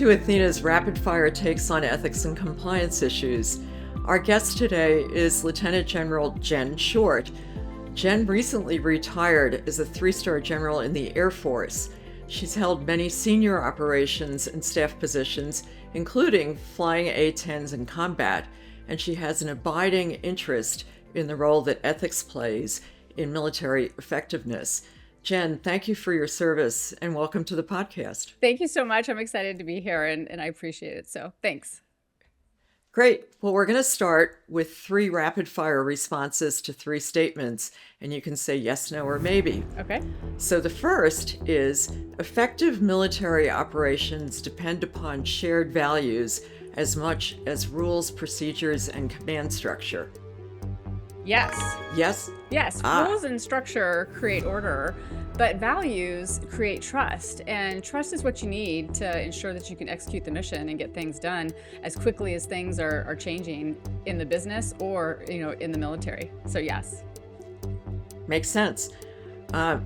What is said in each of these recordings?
to Athena's rapid fire takes on ethics and compliance issues. Our guest today is Lieutenant General Jen Short. Jen recently retired as a 3-star general in the Air Force. She's held many senior operations and staff positions, including flying A-10s in combat, and she has an abiding interest in the role that ethics plays in military effectiveness. Jen, thank you for your service and welcome to the podcast. Thank you so much. I'm excited to be here and I appreciate it. So thanks. Great. Well, we're going to start with 3 rapid fire responses to 3 statements, and you can say yes, no, or maybe. Okay. So the first is effective military operations depend upon shared values as much as rules, procedures, and command structure. Yes. Yes? Yes. Rules and structure create order, but values create trust. And trust is what you need to ensure that you can execute the mission and get things done as quickly as things are changing in the business or, in the military. So yes. Makes sense.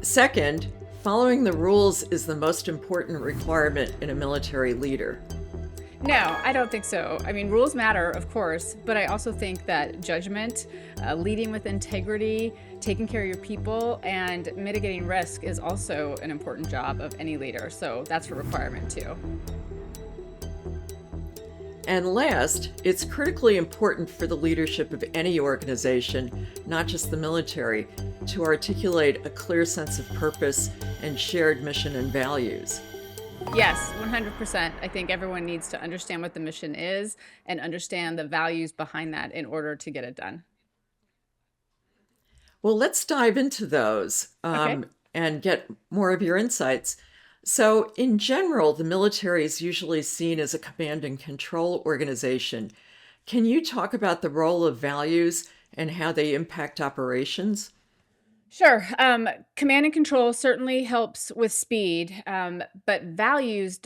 Second, following the rules is the most important requirement in a military leader. No, I don't think so. I mean, rules matter, of course, but I also think that judgment, leading with integrity, taking care of your people, and mitigating risk is also an important job of any leader. So that's a requirement too. And last, it's critically important for the leadership of any organization, not just the military, to articulate a clear sense of purpose and shared mission and values. Yes, 100%. I think everyone needs to understand what the mission is and understand the values behind that in order to get it done. Well, let's dive into those and get more of your insights. So, in general, the military is usually seen as a command and control organization. Can you talk about the role of values and how they impact operations? Sure. Command and control certainly helps with speed, but values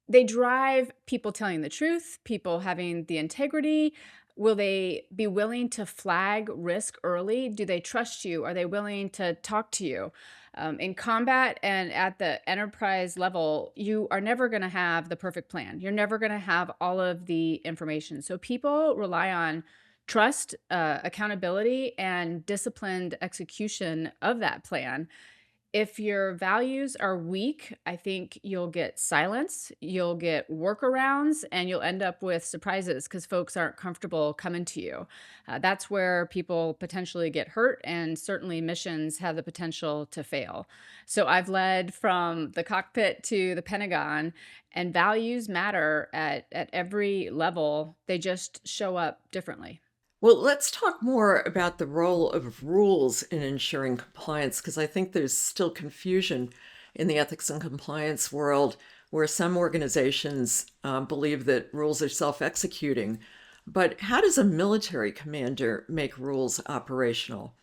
they drive people telling the truth, people having the integrity. Will they be willing to flag risk early? Do they trust you? Are they willing to talk to you? In combat and at the enterprise level, you are never going to have the perfect plan. You're never going to have all of the information. So people rely on trust, accountability, and disciplined execution of that plan. If your values are weak, I think you'll get silence, you'll get workarounds, and you'll end up with surprises because folks aren't comfortable coming to you. That's where people potentially get hurt, and certainly missions have the potential to fail. So I've led from the cockpit to the Pentagon, and values matter at every level. They just show up differently. Well, let's talk more about the role of rules in ensuring compliance, because I think there's still confusion in the ethics and compliance world where some organizations believe that rules are self-executing. But how does a military commander make rules operational?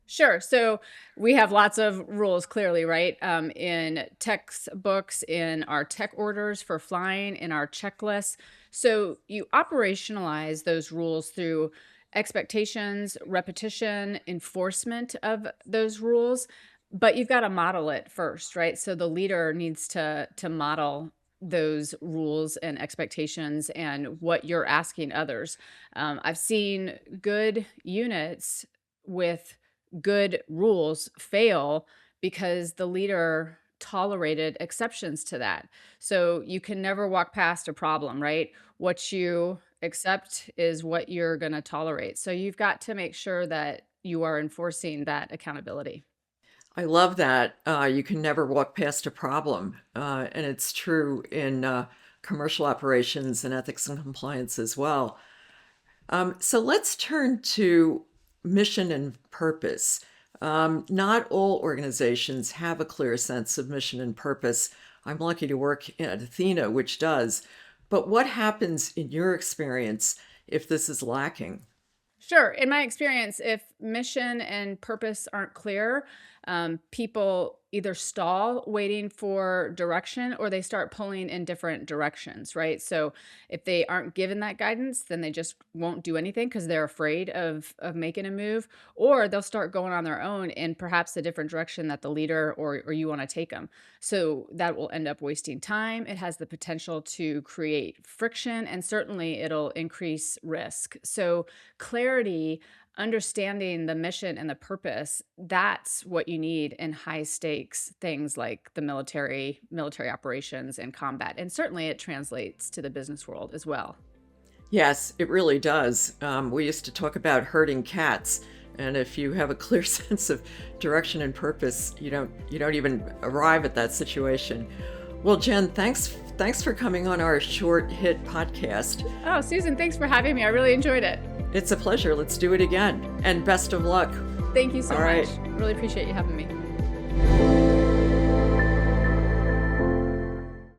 Sure. So we have lots of rules, clearly, right? In textbooks, in our tech orders for flying, in our checklists. So you operationalize those rules through expectations, repetition, enforcement of those rules, but you've got to model it first, right? So the leader needs to model those rules and expectations and what you're asking others. I've seen good units with good rules fail because the leader tolerated exceptions to that. So you can never walk past a problem, right? What you accept is what you're going to tolerate. So you've got to make sure that you are enforcing that accountability. I love that. You can never walk past a problem. And it's true in commercial operations and ethics and compliance as well. So let's turn to mission and purpose. Not all organizations have a clear sense of mission and purpose. I'm lucky to work at Ethena, which does. But what happens in your experience if this is lacking? Sure. In my experience, if mission and purpose aren't clear, people either stall waiting for direction or they start pulling in different directions, right? So if they aren't given that guidance, then they just won't do anything because they're afraid of making a move, or they'll start going on their own in perhaps a different direction that the leader or you want to take them. So that will end up wasting time. It has the potential to create friction, and certainly it'll increase risk. So clarity, understanding the mission and the purpose, that's what you need in high stakes things like the military operations and combat. And certainly it translates to the business world as well. Yes, it really does. We used to talk about herding cats, and if you have a clear sense of direction and purpose, you don't even arrive at that situation. Well, Jen, thanks for coming on our short hit podcast. Oh, Susan, thanks for having me. I really enjoyed it. It's a pleasure. Let's do it again. And best of luck. Thank you so All much. right. Really appreciate you having me.